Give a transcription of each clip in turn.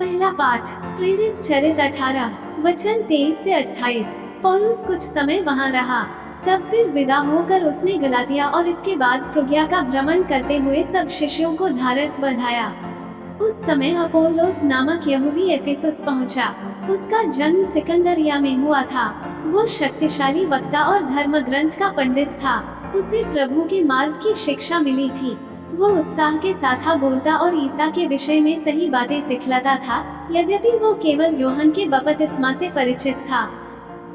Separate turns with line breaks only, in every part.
पहला पाठ प्रेरित चरित 18 वचन 23 से 28। पौलुस कुछ समय वहां रहा, तब फिर विदा होकर उसने गलातिया और इसके बाद फ्रुगिया का भ्रमण करते हुए सब शिष्यों को ढाढ़स बंधाया। उस समय अपोल्लोस नामक यहूदी एफेसुस पहुंचा। उसका जन्म सिकंदरिया में हुआ था। वो शक्तिशाली वक्ता और धर्म ग्रंथ का पंडित था। उसे प्रभु के मार्ग की शिक्षा मिली थी। वो उत्साह के साथ बोलता और ईसा के विषय में सही बातें सिखलाता था, यद्यपि वो केवल यूहन्ना के बपतिस्मा से परिचित था।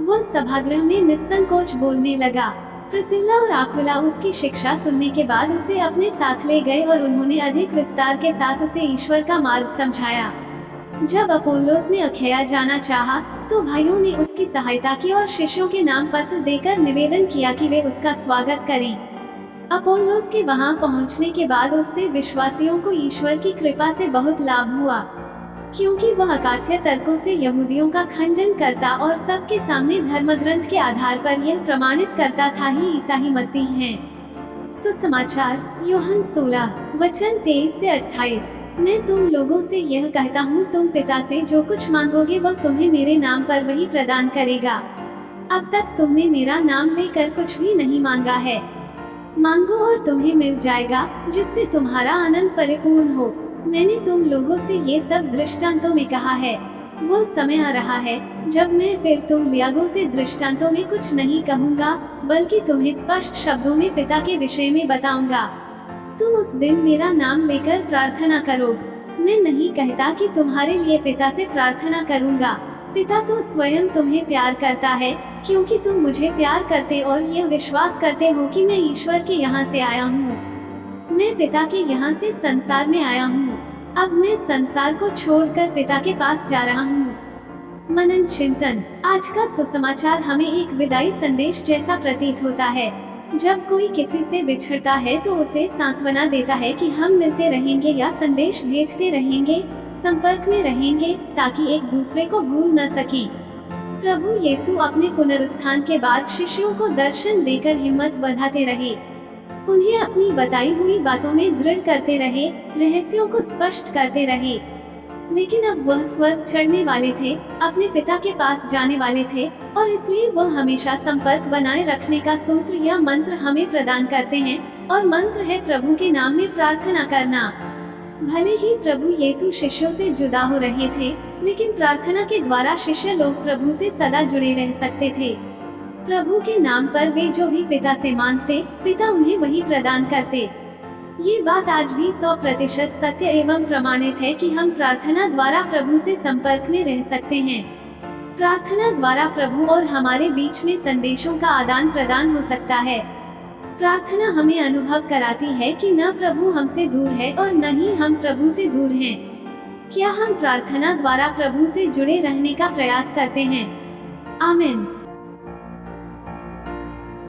वो सभागृह में निस्संकोच बोलने लगा। प्रिसिल्ला और आक्विला उसकी शिक्षा सुनने के बाद उसे अपने साथ ले गए और उन्होंने अधिक विस्तार के साथ उसे ईश्वर का मार्ग समझाया। जब अपोल्लोस ने अखया जाना चाहा, तो भाइयों ने उसकी सहायता की और शिष्यों के नाम पत्र देकर निवेदन किया कि वे उसका स्वागत करें। अपोल्लोस के वहां पहुंचने के बाद उससे विश्वासियों को ईश्वर की कृपा से बहुत लाभ हुआ, क्योंकि वह अकाट्य तर्कों से यहूदियों का खंडन करता और सबके सामने धर्मग्रंथ के आधार पर यह प्रमाणित करता था ही ईसा ही मसीह है। सुसमाचार यूहन्ना 16 वचन 23 से 28। मैं तुम लोगों से यह कहता हूँ, तुम पिता से जो कुछ मांगोगे वह तुम्हें मेरे नाम पर वही प्रदान करेगा। अब तक तुमने मेरा नाम लेकर कुछ भी नहीं मांगा है। मांगो और तुम्हें मिल जाएगा, जिससे तुम्हारा आनंद परिपूर्ण हो। मैंने तुम लोगों से ये सब दृष्टांतों में कहा है। वो समय आ रहा है जब मैं फिर तुम लियागों से दृष्टांतों में कुछ नहीं कहूँगा, बल्कि तुम्हें स्पष्ट शब्दों में पिता के विषय में बताऊंगा। तुम उस दिन मेरा नाम लेकर प्रार्थना करोगे। मैं नहीं कहता कि तुम्हारे लिए पिता से प्रार्थना करूंगा। पिता तो स्वयं तुम्हें प्यार करता है, क्योंकि तुम मुझे प्यार करते और यह विश्वास करते हो कि मैं ईश्वर के यहाँ से आया हूँ। मैं पिता के यहाँ से संसार में आया हूँ। अब मैं संसार को छोड़कर पिता के पास जा रहा हूँ। मनन चिंतन। आज का सुसमाचार हमें एक विदाई संदेश जैसा प्रतीत होता है। जब कोई किसी से बिछड़ता है तो उसे सांत्वना देता है कि हम मिलते रहेंगे या संदेश भेजते रहेंगे, संपर्क में रहेंगे, ताकि एक दूसरे को भूल न सकें। प्रभु यीशु अपने पुनरुत्थान के बाद शिष्यों को दर्शन देकर हिम्मत बढ़ाते रहे। उन्हें अपनी बताई हुई बातों में दृढ़ करते रहे, रहस्यों को स्पष्ट करते रहे। लेकिन अब वह स्वर्ग चढ़ने वाले थे, अपने पिता के पास जाने वाले थे, और इसलिए वह हमेशा संपर्क बनाए रखने का सूत्र या मंत्र हमें प्रदान करते हैं, और मंत्र है प्रभु के नाम में प्रार्थना करना। भले ही प्रभु यीशु शिष्यों से जुदा हो रहे थे, लेकिन प्रार्थना के द्वारा शिष्य लोग प्रभु से सदा जुड़े रह सकते थे। प्रभु के नाम पर वे जो भी पिता से मांगते, पिता उन्हें वही प्रदान करते। ये बात आज भी 100% सत्य एवं प्रमाणित है कि हम प्रार्थना द्वारा प्रभु से संपर्क में रह सकते हैं। प्रार्थना द्वारा प्रभु और हमारे बीच में संदेशों का आदान प्रदान हो सकता है। प्रार्थना हमें अनुभव कराती है कि न प्रभु हमसे दूर है और न ही हम प्रभु से दूर हैं। क्या हम प्रार्थना द्वारा प्रभु से जुड़े रहने का प्रयास करते हैं? आमीन।